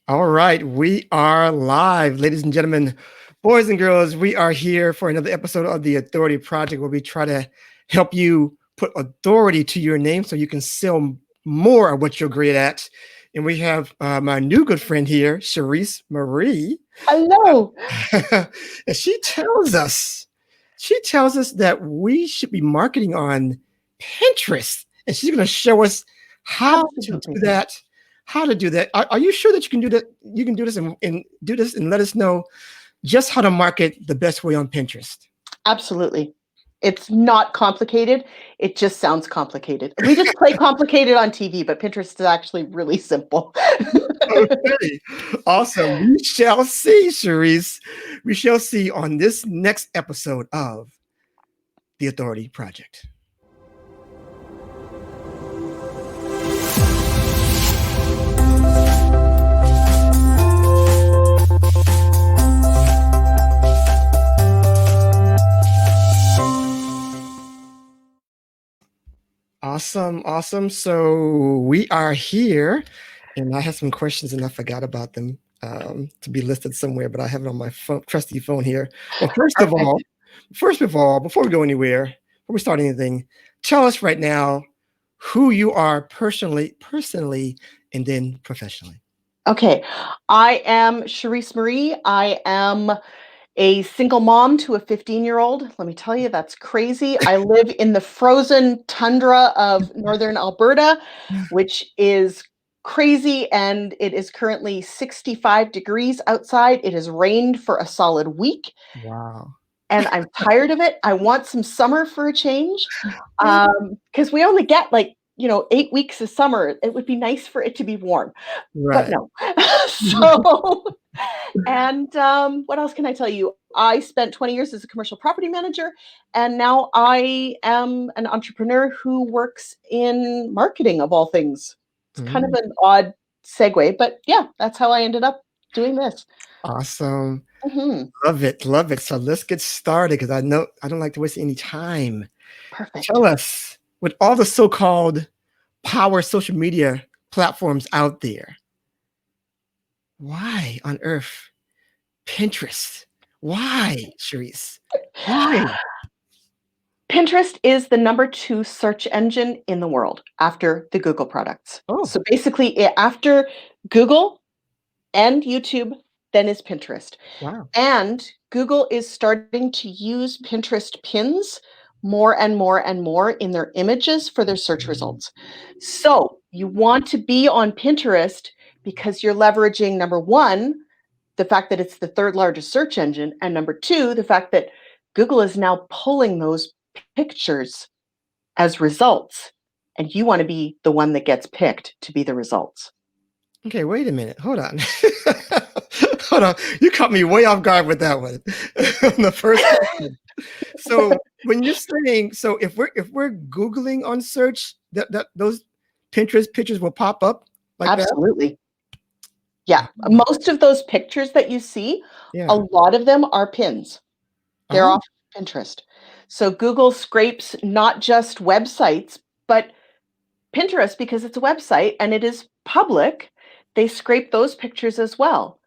All right, we are live, ladies and gentlemen, boys and girls. We are here for another episode of the Authority Project, where we try to help you put authority to your name so you can sell more of what you're great at. And we have my new good friend here, Charisse Marie, Hello. and she tells us that we should be marketing on Pinterest, and she's going to show us how to do Absolutely. that. How to do that? Are you sure that you can do that? You can do this and do this and let us know just how to market the best way on Pinterest. Absolutely. It's not complicated. It just sounds complicated. We just play complicated on TV, but Pinterest is actually really simple. Okay, awesome. We shall see, Cherise. We shall see on this next episode of the Authority Project. Awesome. So we are here, and I have some questions, and I forgot about them to be listed somewhere, but I have it on my trusty phone here. Well, Perfect. first of all, before we go anywhere, before we start anything, tell us right now who you are personally, and then professionally. Okay. I am Charisse Marie. I am a single mom to a 15-year-old. Let me tell you, that's crazy. I live in the frozen tundra of northern Alberta, which is crazy. And it is currently 65 degrees outside. It has rained for a solid week. Wow. And I'm tired of it. I want some summer for a change. Because we only get 8 weeks of summer. It would be nice for it to be warm, but Right. no. So, and what else can I tell you? I spent 20 years as a commercial property manager, and now I am an entrepreneur who works in marketing of all things. It's kind of Mm, an odd segue, but yeah, that's how I ended up doing this. awesome. Mhm. Love it. So let's get started because I know I don't like to waste any time. Perfect. Tell us, with all the so-called power social media platforms out there, why on earth Pinterest? Why, Charisse? Why? Pinterest is the number 2 search engine in the world after the Google products. Oh, So basically, after Google and YouTube, then is Pinterest. wow. And Google is starting to use Pinterest pins more and more and more in their images for their search Mm, results. So you want to be on Pinterest because you're leveraging number one, the fact that it's the third largest search engine, and number two, the fact that Google is now pulling those pictures as results. And you want to be the one that gets picked to be the results. okay, wait a minute. Hold on. Hold on. You caught me way off guard with that one. The first question. So when you're saying, so if we're Googling on search, that those Pinterest pictures will pop up like that? Absolutely. Yeah, Oh, most of those pictures that you see, a yeah. lot of them are pins. They're Oh, off Pinterest. So Google scrapes not just websites, but Pinterest, because it's a website and it is public, they scrape those pictures as well.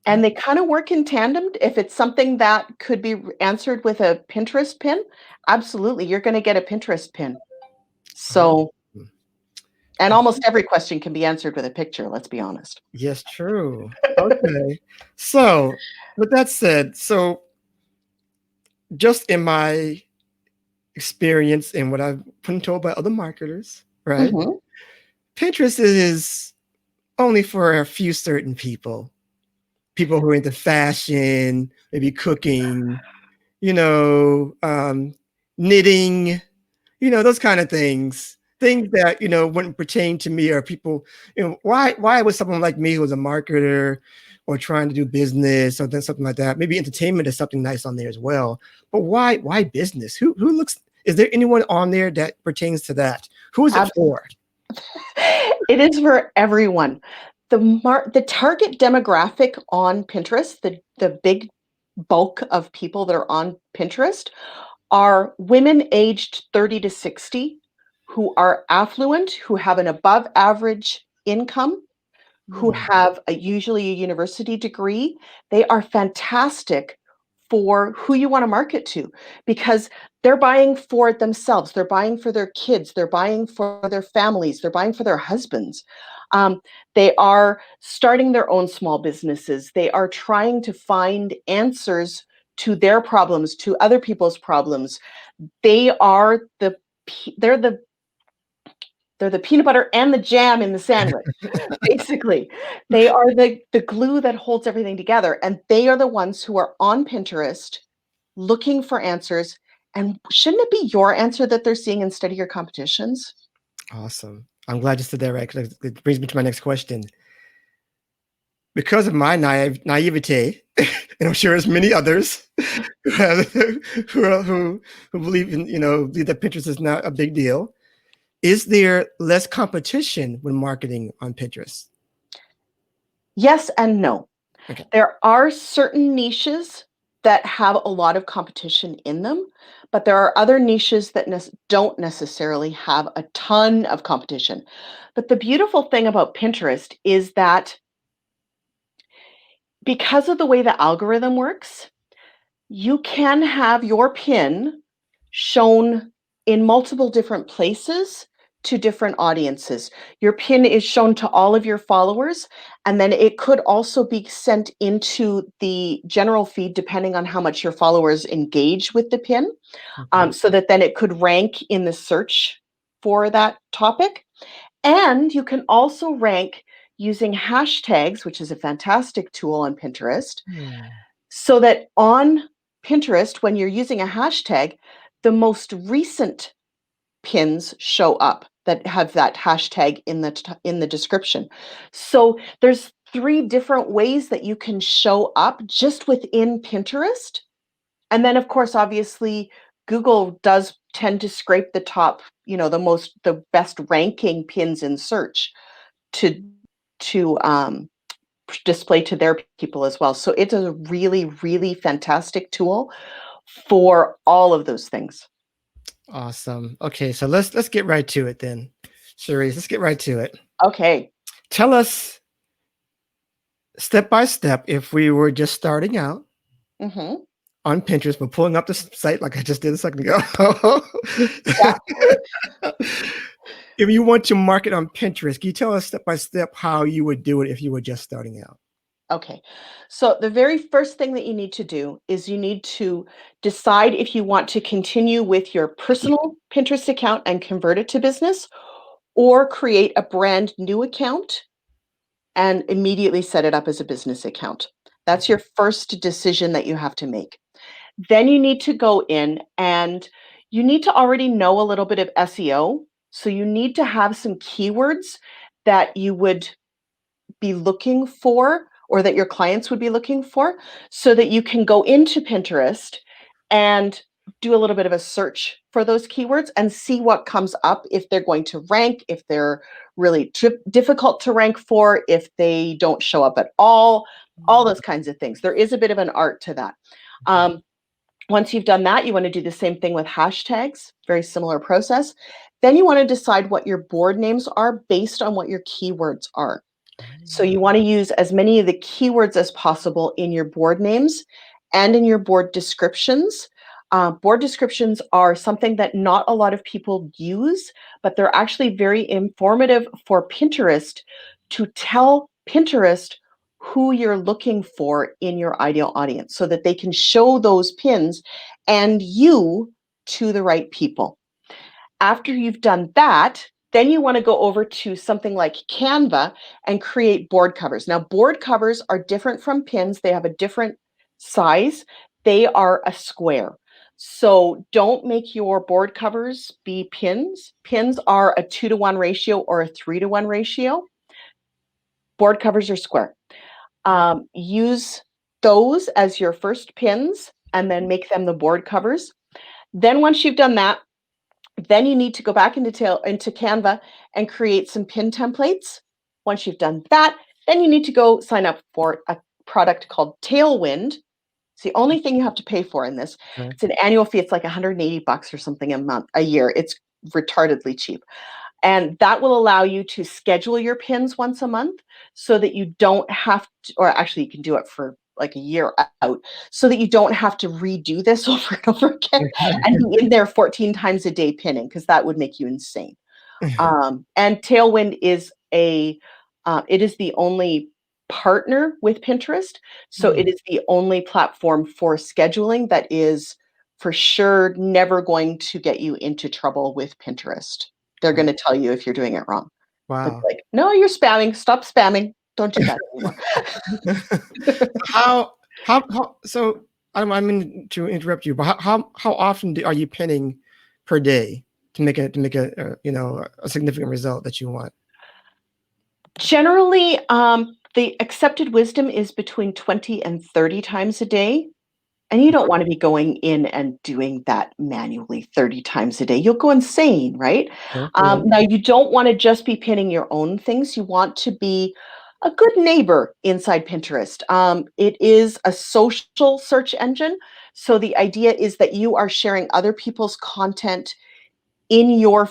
And they kind of work in tandem. If it's something that could be answered with a Pinterest pin, absolutely, you're going to get a Pinterest pin. oh. So, and almost every question can be answered with a picture, let's be honest. Yes, true. Okay. So, with that said, so just in my experience and what I've been told by other marketers, right? Mhm. Pinterest is only for a few certain people. People who are into fashion, maybe cooking, you know, knitting, those kind of things. Things that wouldn't pertain to me, or people. Why would someone like me, who's a marketer or trying to do business or then something like that? Maybe entertainment is something nice on there as well. But why business? Who looks? Is there anyone on there that pertains to that? Who is it for? It is for everyone. The target demographic on Pinterest, the big bulk of people that are on Pinterest are women aged 30 to 60 who are affluent, who have an above average income, who Hmm. have usually a university degree. They are fantastic for who you want to market to, because they're buying for themselves, they're buying for their kids, they're buying for their families, they're buying for their husbands. Um, they are starting their own small businesses. They are trying to find answers to their problems, to other people's problems. They are the they're the peanut butter and the jam in the sandwich. Basically, they are the glue that holds everything together, and they are the ones who are on Pinterest looking for answers. And shouldn't it be your answer that they're seeing instead of your competition's? Awesome. I'm glad you said that right, 'cause it brings me to my next question. Because of my naivete, and I'm sure there's many others who have, who believe in, believe that Pinterest is not a big deal. Is there less competition when marketing on Pinterest? Yes and no. Okay. There are certain niches that have a lot of competition in them, but there are other niches that don't necessarily have a ton of competition. But the beautiful thing about Pinterest is that because of the way the algorithm works, you can have your pin shown in multiple different places to different audiences. Your pin is shown to all of your followers, and then it could also be sent into the general feed depending on how much your followers engage with the pin, Mhm. so that then it could rank in the search for that topic. And you can also rank using hashtags, which is a fantastic tool on Pinterest, Hmm. so that on Pinterest, when you're using a hashtag, the most recent pins show up that have that hashtag in the description. So there's 3 different ways that you can show up just within Pinterest. And then of course, obviously, Google does tend to scrape the top, the best ranking pins in search to to display to their people as well. So it's a really, really fantastic tool for all of those things. Awesome. Okay, so let's get right to it then. Cherise, let's get right to it. Okay. Tell us step by step, if we were just starting out Mhm. on Pinterest, but pulling up the site like I just did a second ago. Yeah. If you want to market on Pinterest, can you tell us step by step how you would do it if you were just starting out? Okay. So the very first thing that you need to do is you need to decide if you want to continue with your personal Pinterest account and convert it to business, or create a brand new account and immediately set it up as a business account. That's your first decision that you have to make. Then you need to go in and you need to already know a little bit of SEO. So you need to have some keywords that you would be looking for, or that your clients would be looking for, so that you can go into Pinterest and do a little bit of a search for those keywords and see what comes up, if they're going to rank, if they're really difficult to rank for, if they don't show up at all those kinds of things. There is a bit of an art to that. Um, Once you've done that, you want to do the same thing with hashtags, very similar process. Then you want to decide what your board names are based on what your keywords are. So you want to use as many of the keywords as possible in your board names and in your board descriptions. Board descriptions are something that not a lot of people use, but they're actually very informative for Pinterest to tell Pinterest who you're looking for in your ideal audience, so that they can show those pins and you to the right people. After you've done that, then you want to go over to something like Canva and create board covers. Now, board covers are different from pins. They have a different size. They are a square. So don't make your board covers be pins. Pins are a 2-to-1 ratio or a 3-to-1 ratio. Board covers are square. Use those as your first pins and then make them the board covers. Then once you've done that, then you need to go back into Canva and create some pin templates. Once you've done that, then you need to go sign up for a product called Tailwind. It's the only thing you have to pay for in this. Okay. It's an annual fee. It's like $180 or something a year. It's retardedly cheap. And that will allow you to schedule your pins once a month so that you don't have to, or actually you can do it for like a year out, so that you don't have to redo this over and over again and be in there 14 times a day pinning, because that would make you insane. And Tailwind is it is the only partner with Pinterest. So it is the only platform for scheduling that is for sure never going to get you into trouble with Pinterest. They're going to tell you if you're doing it wrong. It's Wow. like, no, you're spamming. Stop spamming. Don't do that anymore. So I mean to interrupt you, but how often are you pinning per day to make a a significant result that you want? Generally, the accepted wisdom is between 20 and 30 times a day. And you don't want to be going in and doing that manually 30 times a day. You'll go insane, right? Yeah. Now, you don't want to just be pinning your own things. You want to be a good neighbor inside Pinterest. It is a social search engine. So the idea is that you are sharing other people's content in your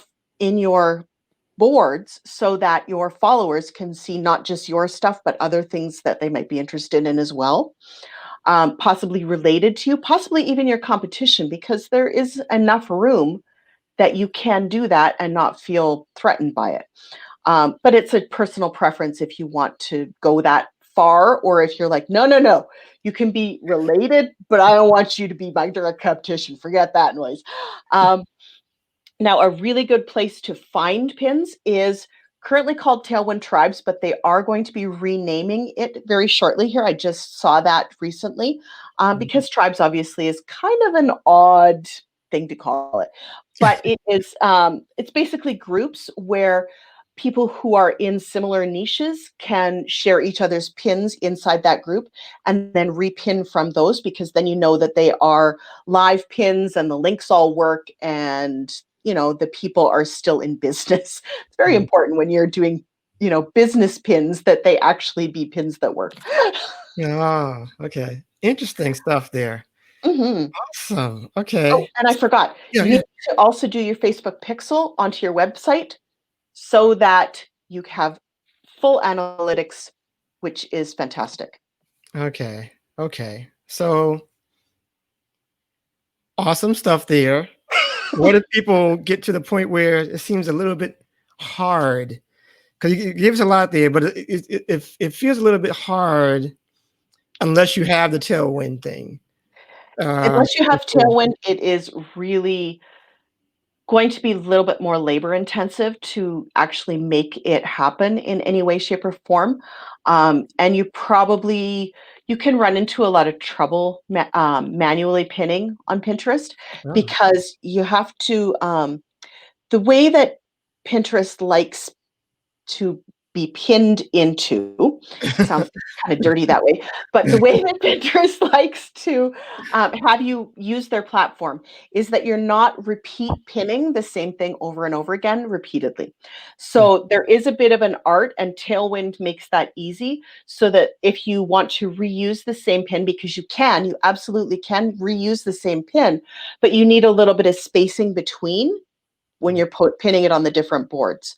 boards so that your followers can see not just your stuff, but other things that they might be interested in as well, possibly related to you, possibly even your competition, because there is enough room that you can do that and not feel threatened by it. But it's a personal preference if you want to go that far, or if you're like, no, no, no, you can be related, but I don't want you to be my direct competition. Forget that noise. Now, a really good place to find pins is currently called Tailwind Tribes, but they are going to be renaming it very shortly here. I just saw that recently, because tribes obviously is kind of an odd thing to call it, but it is. It's basically groups where people who are in similar niches can share each other's pins inside that group and then repin from those, because then you know that they are live pins and the links all work, and the people are still in business. It's very important when you're doing business pins that they actually be pins that work. Oh, okay. Interesting stuff there. Hmm. Awesome. Oh, Okay. and I forgot, Yeah, you yeah. need to also do your Facebook pixel onto your website so that you have full analytics, which is fantastic. Okay. Okay. So awesome stuff there. What if people get to the point where it seems a little bit hard? Because you give us a lot there, but it feels a little bit hard unless you have the tailwind thing. Unless you have Before. Tailwind, it is really going to be a little bit more labor intensive to actually make it happen in any way, shape, or form. And you can run into a lot of trouble manually pinning on Pinterest, Oh. because you have to, the way that Pinterest likes to be pinned into. Sounds kind of dirty that way, but the way that Pinterest likes to have you use their platform is that you're not repeat pinning the same thing over and over again repeatedly. So there is a bit of an art, and Tailwind makes that easy, so that if you want to reuse the same pin, because you absolutely can reuse the same pin, but you need a little bit of spacing between when you're pinning it on the different boards.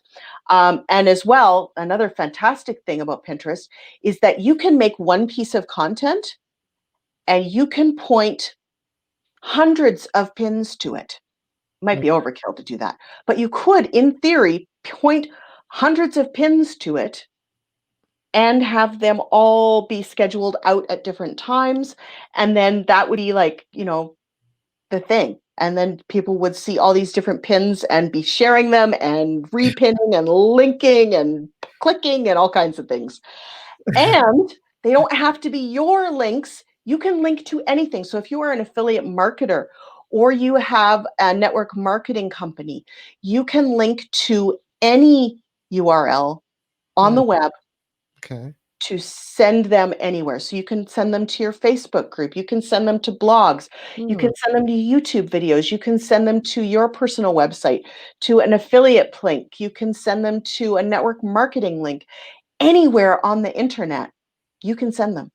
And as well, another fantastic thing about Pinterest is that you can make one piece of content and you can point hundreds of pins to it. Might be overkill to do that, but you could, in theory, point hundreds of pins to it and have them all be scheduled out at different times. And then that would be like, the thing. And then people would see all these different pins and be sharing them and repinning and linking and clicking and all kinds of things. And they don't have to be your links. You can link to anything. So if you are an affiliate marketer or you have a network marketing company, you can link to any URL on the web Okay. to send them anywhere. So you can send them to your Facebook group, you can send them to blogs, you Hmm. can send them to YouTube videos, you can send them to your personal website, to an affiliate link, you can send them to a network marketing link. Anywhere on the internet, you can send them.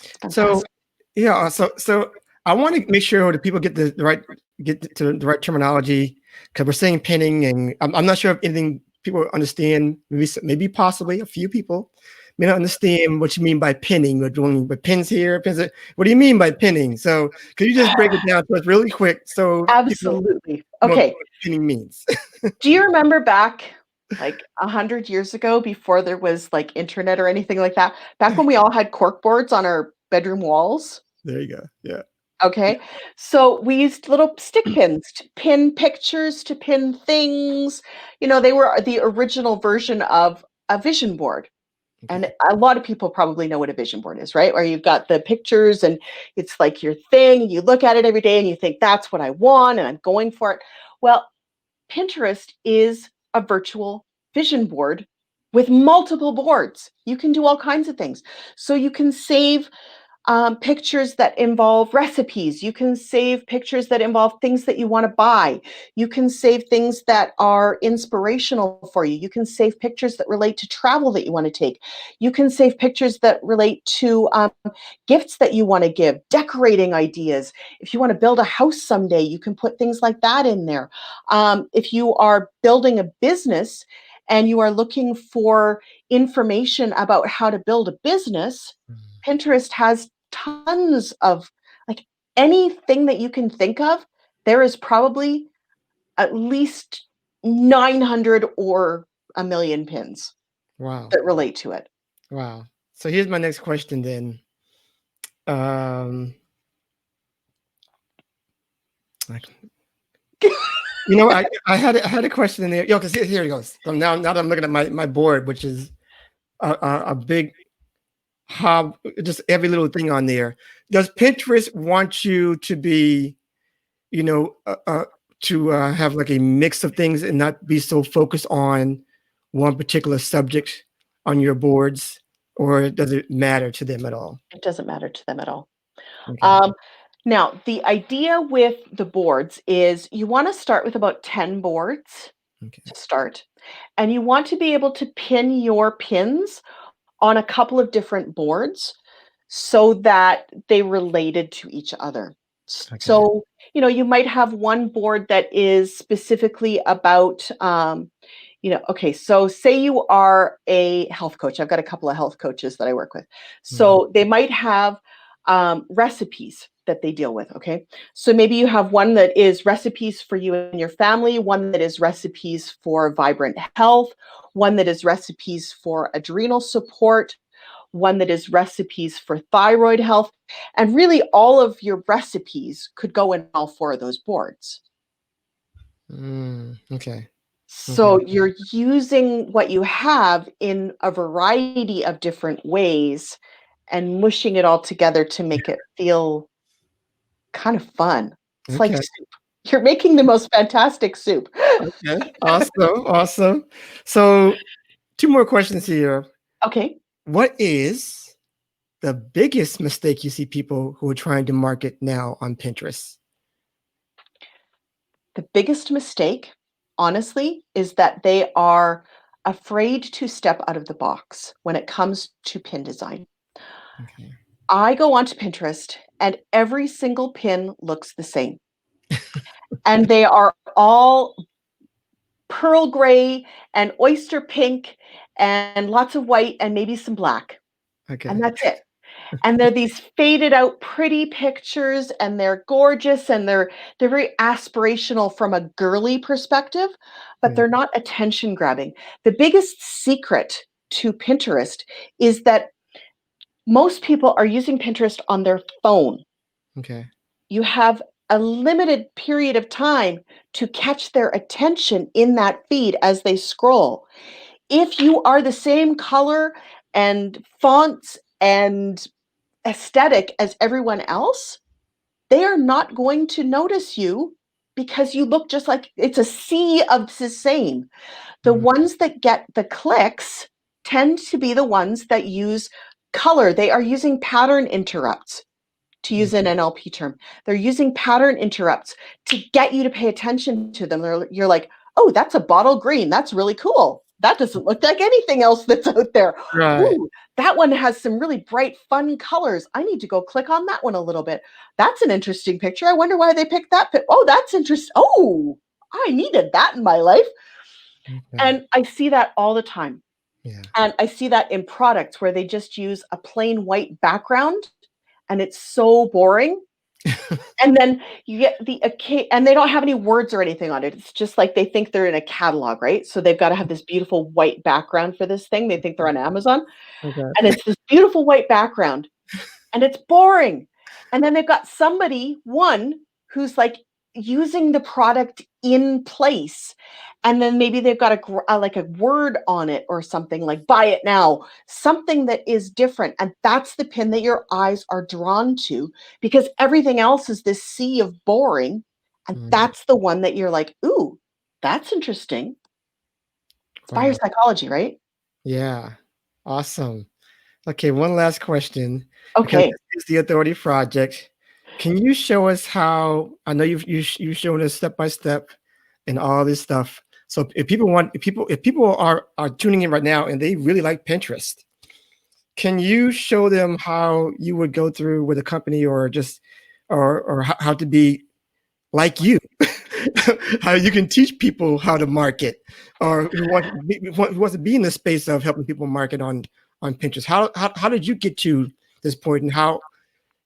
It's So fantastic. yeah, so I want to make sure that people get to the right terminology, because we're saying pinning, and I'm not sure if anything people understand, maybe possibly a few people may not understand what you mean by pinning. We're doing with pins here, pins there. What do you mean by pinning? So could you just break it down to us really quick so people Absolutely. know Okay. what pinning means? Do you remember back like 100 years ago before there was like internet or anything like that? Back when we all had cork boards on our bedroom walls? There you go. Yeah. Okay. So we used little stick pins to pin pictures, to pin things. They were the original version of a vision board. And Okay. a lot of people probably know what a vision board is, right? Where you've got the pictures and it's like your thing. You look at it every day and you think, that's what I want and I'm going for it. Well, Pinterest is a virtual vision board with multiple boards. You can do all kinds of things. So you can save pictures that involve recipes. You can save pictures that involve things that you want to buy. You can save things that are inspirational for you. You can save pictures that relate to travel that you want to take. You can save pictures that relate to gifts that you want to give, decorating ideas. If you want to build a house someday, you can put things like that in there. If you are building a business and you are looking for information about how to build a business, Pinterest has tons of like anything that you can think of. There is probably at least 900 or a million pins Wow. that relate to it. Wow. So here's my next question then. Um, I had a question in there. Because here it goes. So now that I'm looking at my board, which is a big hub, just every little thing on there. Does Pinterest want you to be, you know, to have like a mix of things and not be so focused on one particular subject on your boards, or does it matter to them at all? It doesn't matter to them at all. Okay. Um, Now, the idea with the boards is you want to start with about 10 boards Okay. to start, and you want to be able to pin your pins on a couple of different boards so that they related to each other. Okay. So, you might have one board that is specifically about, okay, so say you are a health coach. I've got a couple of health coaches that I work with. Mhm. So they might have recipes that they deal with. Okay. So maybe you have one that is recipes for you and your family, one that is recipes for vibrant health, one that is recipes for adrenal support, one that is recipes for thyroid health. And really, all of your recipes could go in all four of those boards. Okay. Okay. So you're using what you have in a variety of different ways and mushing it all together to make it feel kind of fun. It's like Okay. soup. You're making the most fantastic soup. Okay. Awesome. Awesome. So two more questions here. Okay. What is the biggest mistake you see people who are trying to market now on Pinterest? The biggest mistake, honestly, is that they are afraid to step out of the box when it comes to pin design. Okay. I go onto Pinterest and every single pin looks the same. And they are all pearl gray and oyster pink and lots of white and maybe some black. And Okay. that's it. And they're these faded out pretty pictures and they're gorgeous and they're very aspirational from a girly perspective, but Yeah. they're not attention grabbing. The biggest secret to Pinterest is that most people are using Pinterest on their phone. Okay. You have a limited period of time to catch their attention in that feed as they scroll. If you are the same color and fonts and aesthetic as everyone else, they are not going to notice you because you look just like it's a sea of the same. The Mm, ones that get the clicks tend to be the ones that use color. They are using pattern interrupts, to use an okay. NLP term. They're using pattern interrupts to get you to pay attention to them. You're like, oh, that's a bottle green. That's really cool. That doesn't look like anything else that's out there. Right. Ooh, that one has some really bright, fun colors. I need to go click on that one a little bit. That's an interesting picture. I wonder why they picked that. Oh, that's interesting. Oh, I needed that in my life. Okay. And I see that all the time. Yeah. And I see that in products where they just use a plain white background and it's so boring. And then you get and they don't have any words or anything on it. It's just like they think they're in a catalog, right? So they've got to have this beautiful white background for this thing. They think they're on Amazon. And Okay. it's this beautiful white background and it's boring. And then they've got one who's like using the product in place. And then maybe they've got like a word on it or something like buy it now, something that is different. And that's the pin that your eyes are drawn to because everything else is this sea of boring. And Mm, that's the one that you're like, ooh, that's interesting. It's buyer wow. psychology, right? Yeah. Awesome. Okay, one last question, because Okay. this is the Authority Project. Can you show us how I know you've shown us step by step and all this stuff. So if people are tuning in right now and they really like Pinterest, can you show them how you would go through with a company or just or how to be like you? How you can teach people how to market or who wants to be in the space of helping people market on Pinterest. How did you get to this point and how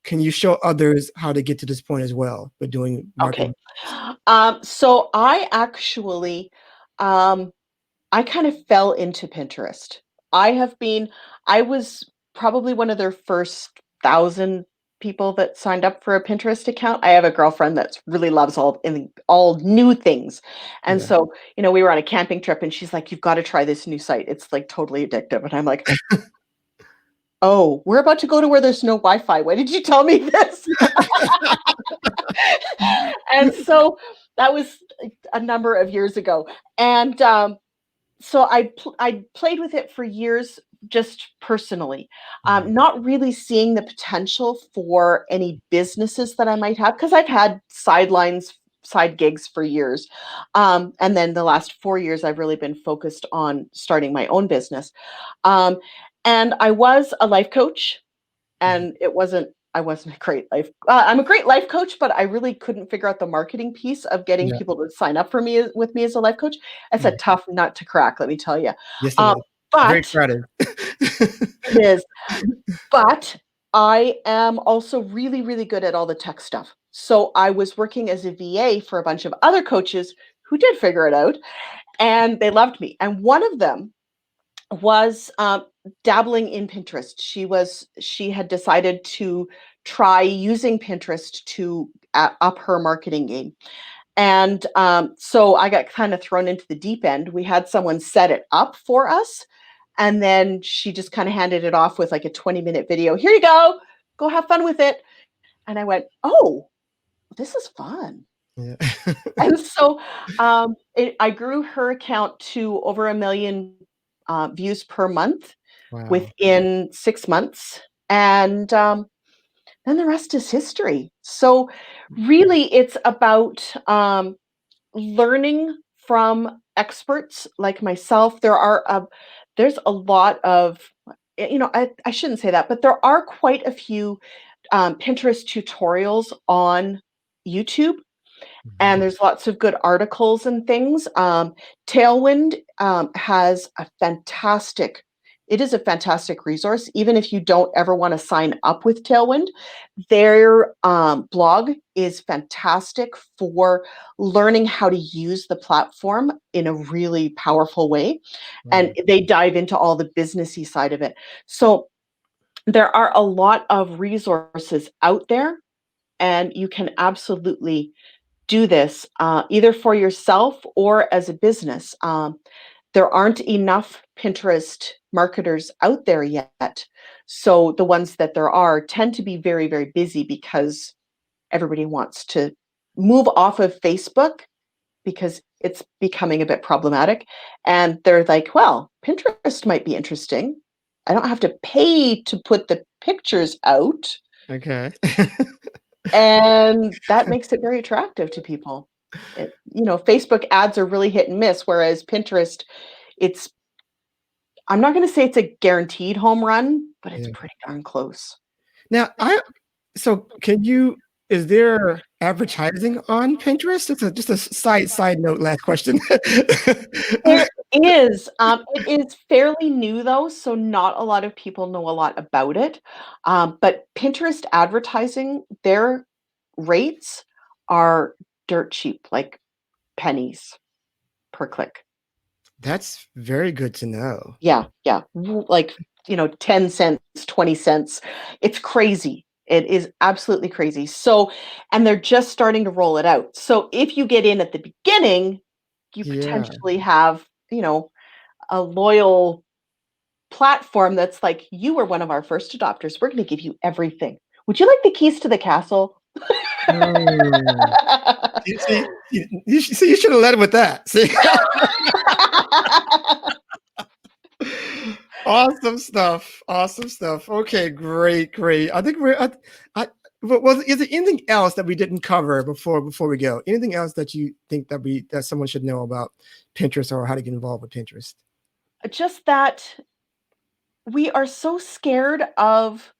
can you show others how to get to this point as well with doing Okay. marketing? So I actually, um, I kind of fell into Pinterest. I have been, I was probably one of their first 1,000 people that signed up for a Pinterest account. I have a girlfriend that really loves all new things. And Yeah. so, we were on a camping trip and she's like, you've got to try this new site. It's like totally addictive. And I'm like, oh, we're about to go to where there's no Wi-Fi. Why did you tell me this? And so that was a number of years ago. And so I played with it for years, just personally, not really seeing the potential for any businesses that I might have because I've had side gigs for years, and then the last 4 years I've really been focused on starting my own business. Um, and I was a life coach, Mhm. and I wasn't a great life I'm a great life coach, but I really couldn't figure out the marketing piece of getting Yeah. people to sign up for me with me as a life coach. It's a Yeah. tough nut to crack, let me tell you. Yes, it Um, is. Very but crowded. it is. But I am also really, really good at all the tech stuff. So I was working as a VA for a bunch of other coaches who did figure it out, and they loved me. And one of them was dabbling in Pinterest. She had decided to try using Pinterest to up her marketing game. And so I got kind of thrown into the deep end. We had someone set it up for us. And then she just kind of handed it off with like a 20-minute video. Here you go have fun with it. And I went, oh, this is fun. Yeah. And so I grew her account to over 1 million views per month Wow. within 6 months. And then the rest is history. So, really, it's about learning from experts like myself. There's a lot of, I shouldn't say that, but there are quite a few Pinterest tutorials on YouTube, Mhm. and there's lots of good articles and things. Tailwind has it is a fantastic resource, even if you don't ever want to sign up with Tailwind. Their blog is fantastic for learning how to use the platform in a really powerful way. And Wow. they dive into all the businessy side of it. So there are a lot of resources out there, and you can absolutely do this either for yourself or as a business. There aren't enough Pinterest marketers out there yet. So the ones that there are tend to be very, very busy because everybody wants to move off of Facebook because it's becoming a bit problematic. And they're like, well, Pinterest might be interesting. I don't have to pay to put the pictures out. Okay. And that makes it very attractive to people. Facebook ads are really hit and miss, whereas Pinterest, it's I'm not gonna say it's a guaranteed home run, but it's Yeah. pretty darn close. Now, I so can you is there advertising on Pinterest? It's just a side note. Last question. There is. It is fairly new though, so not a lot of people know a lot about it. But Pinterest advertising, their rates are dirt cheap, like pennies per click. That's very good to know. Yeah, yeah. Like, 10 cents, 20 cents. It's crazy. It is absolutely crazy. So, and they're just starting to roll it out. So if you get in at the beginning, you Yeah. potentially have, a loyal platform that's like, you were one of our first adopters. We're going to give you everything. Would you like the keys to the castle? Oh. You should have led with that. See? Awesome stuff. Awesome stuff. Okay, great, great. I think is there anything else that we didn't cover before we go? Anything else that you think that someone should know about Pinterest or how to get involved with Pinterest? Just that we are so scared of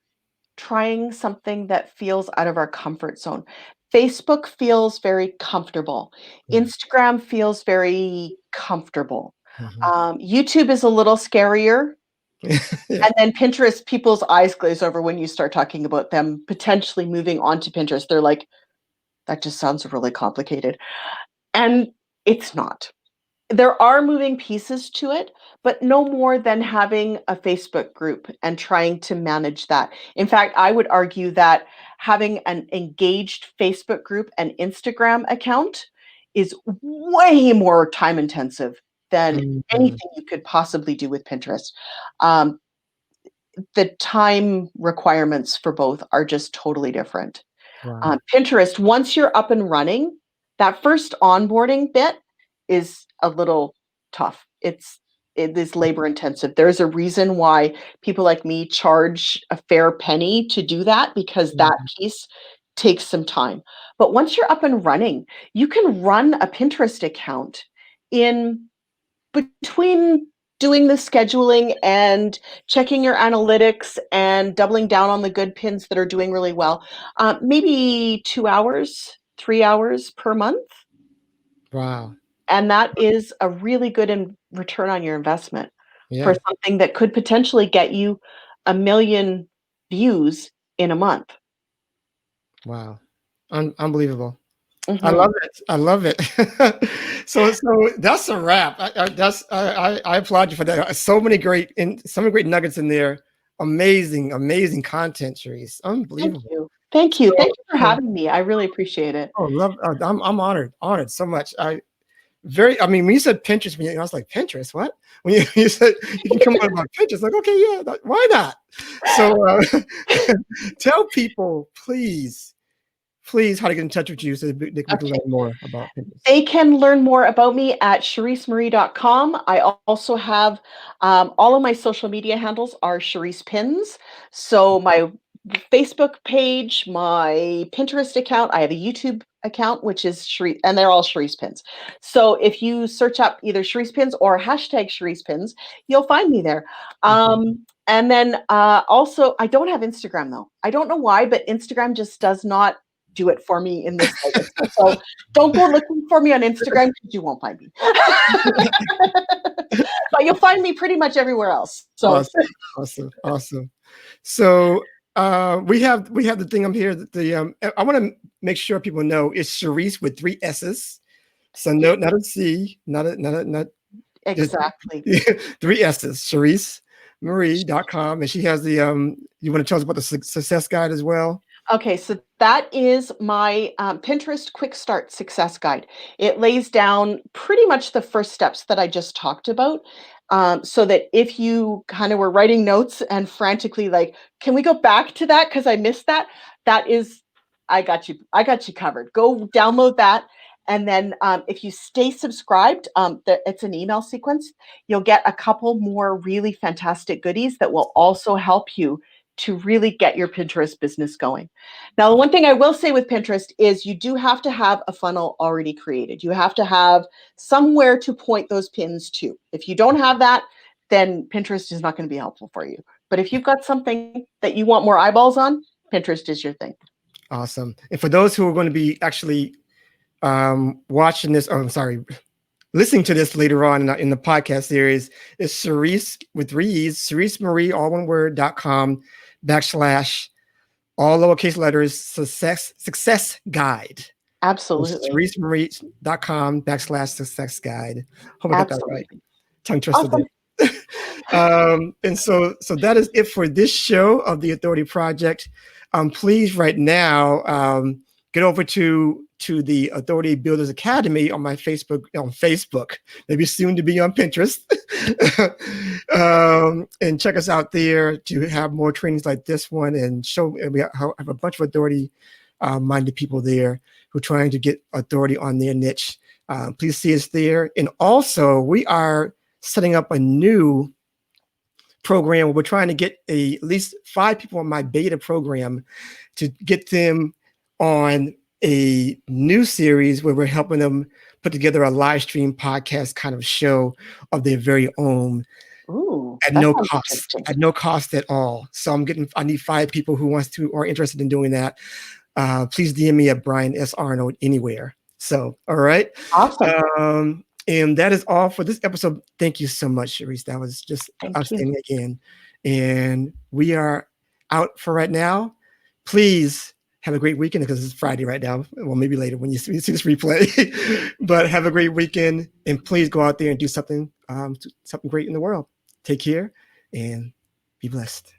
trying something that feels out of our comfort zone. Facebook feels very comfortable. Mm. Instagram feels very comfortable. Mhm. YouTube is a little scarier. Yeah. And then Pinterest, people's eyes glaze over when you start talking about them potentially moving on to Pinterest. They're like, that just sounds really complicated. And it's not. There are moving pieces to it, but no more than having a Facebook group and trying to manage that. In fact, I would argue that having an engaged Facebook group and Instagram account is way more time intensive than Mhm. anything you could possibly do with Pinterest. Um, the time requirements for both are just totally different. Wow. Pinterest, once you're up and running, that first onboarding bit is a little tough. It is labor intensive. There's a reason why people like me charge a fair penny to do that because that Mhm. piece takes some time. But once you're up and running, you can run a Pinterest account in between doing the scheduling and checking your analytics and doubling down on the good pins that are doing really well, maybe 2 hours, 3 hours per month. Wow. And that is a really good return on your investment for Yeah. something that could potentially get you 1 million views in a month. Wow. Unbelievable. I Mhm. love it. I love it. So that's a wrap. I applaud you for that. So many great nuggets in there. Amazing, amazing content, Therese. Thank Unbelievable. you. Thank you. So, Thank you for so having me. I really appreciate it. love. I'm honored so much. I mean, when you said Pinterest, I was like, Pinterest, what? When you said you can come on about Pinterest, like, okay, yeah, why not? So tell people, please, how to get in touch with you so we can Okay. learn more about Pinterest. They can learn more about me at CheriseMarie.com. I also have all of my social media handles are Cherise Pins. So my Facebook page, my Pinterest account, I have a YouTube account, which is Cherise, and they're all Cherise Pins. So if you search up either Cherise Pins or hashtag Cherise Pins, you'll find me there. Mhm. And then also, I don't have Instagram though. I don't know why, but Instagram just does not do it for me in the slightest. So don't go looking for me on Instagram because you won't find me. But you'll find me pretty much everywhere else. So Awesome, awesome, awesome. So we have the thing up here. I want to make sure people know it's Cherise with three S's. So no, not a C, not just exactly. three S's. CheriseMarie.com, and she has the You want to tell us about the success guide as well? Okay, so that is my Pinterest Quick Start Success Guide. It lays down pretty much the first steps that I just talked about. So that if you kind of were writing notes and frantically like, can we go back to that because I missed that? That is, I got you. I got you covered. Go download that, and then if you stay subscribed, it's an email sequence. You'll get a couple more really fantastic goodies that will also help you to really get your Pinterest business going. Now, the one thing I will say with Pinterest is you do have to have a funnel already created. You have to have somewhere to point those pins to. If you don't have that, then Pinterest is not going to be helpful for you. But if you've got something that you want more eyeballs on, Pinterest is your thing. Awesome. And for those who are going to be actually watching this, oh, I'm sorry, listening to this later on in the podcast series, is Cerise with 3 E's, Cerise Marie, all one word.com / all lowercase letters success guide. Absolutely. CeriseMarie.com / success guide. Hope I got that right. Absolutely. Tongue twister Awesome. there. And so that is it for this show of the Authority Project. Please right now get over to the Authority Builders Academy on my Facebook, maybe soon to be on Pinterest. And check us out there to have more trainings like this one, and we have a bunch of authority minded people there who are trying to get authority on their niche. Please see us there. And also, we are setting up a new program where we're trying to get at least 5 people on my beta program to get them on a new series where we're helping them put together a live stream podcast kind of show of their very own. Ooh, At that no sounds cost, interesting. at no cost at all. So I need 5 people who are interested in doing that. Please DM me at Bryan S. Arnold anywhere. So, all right. Awesome. And that is all for this episode. Thank you so much, Sharice. That was just Thank you. outstanding again. And we are out for right now. Please have a great weekend, because it's Friday right now. Well, maybe later when you see this replay. But have a great weekend, and please go out there and do something great in the world. Take care and be blessed.